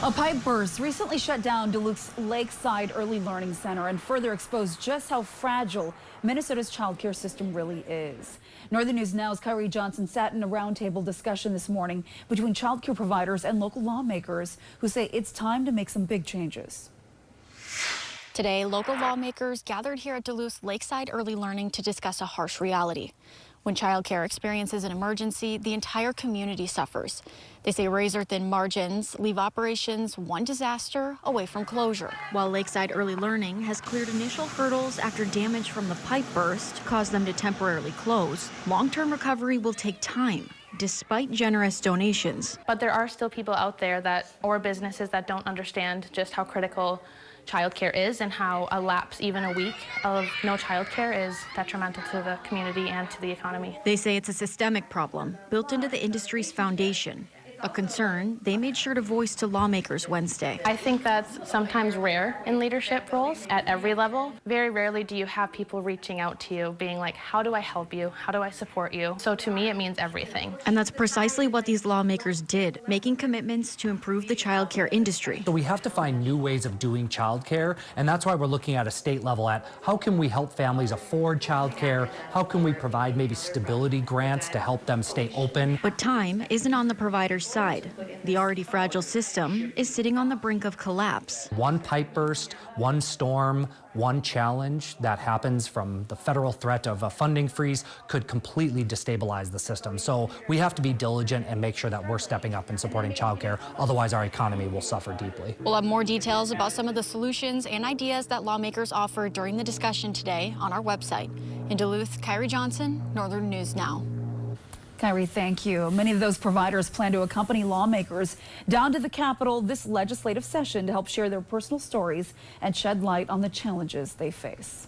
A pipe burst recently shut down Duluth's Lakeside Early Learning Center and further exposed just how fragile Minnesota's childcare system really is. Northern News Now's Kyrie Johnson sat in a roundtable discussion this morning between childcare providers and local lawmakers who say it's time to make some big changes. Today, local lawmakers gathered here at Duluth's Lakeside Early Learning to discuss a harsh reality. When childcare experiences an emergency, the entire community suffers. They say razor-thin margins leave operations one disaster away from closure. While Lakeside Early Learning has cleared initial hurdles after damage from the pipe burst caused them to temporarily close, long-term recovery will take time, despite generous donations. But there are still people out there or businesses that don't understand just how critical childcare is and how a lapse, even a week of no childcare, is detrimental to the community and to the economy. They say it's a systemic problem built into the industry's foundation, a concern they made sure to voice to lawmakers Wednesday. I think that's sometimes rare in leadership roles at every level. Very rarely do you have people reaching out to you being like, how do I help you? How do I support you? So to me, it means everything. And that's precisely what these lawmakers did, making commitments to improve the childcare industry. So we have to find new ways of doing childcare, and that's why we're looking at a state level at how can we help families afford childcare? How can we provide maybe stability grants to help them stay open? But time isn't on the provider's side. The already fragile system is sitting on the brink of collapse. One pipe burst, one storm, one challenge that happens from the federal threat of a funding freeze could completely destabilize the system. So we have to be diligent and make sure that we're stepping up and supporting childcare. Otherwise, our economy will suffer deeply. We'll have more details about some of the solutions and ideas that lawmakers offered during the discussion today on our website. In Duluth, Kyrie Johnson, Northern News Now. Kyrie, thank you. Many of those providers plan to accompany lawmakers down to the Capitol this legislative session to help share their personal stories and shed light on the challenges they face.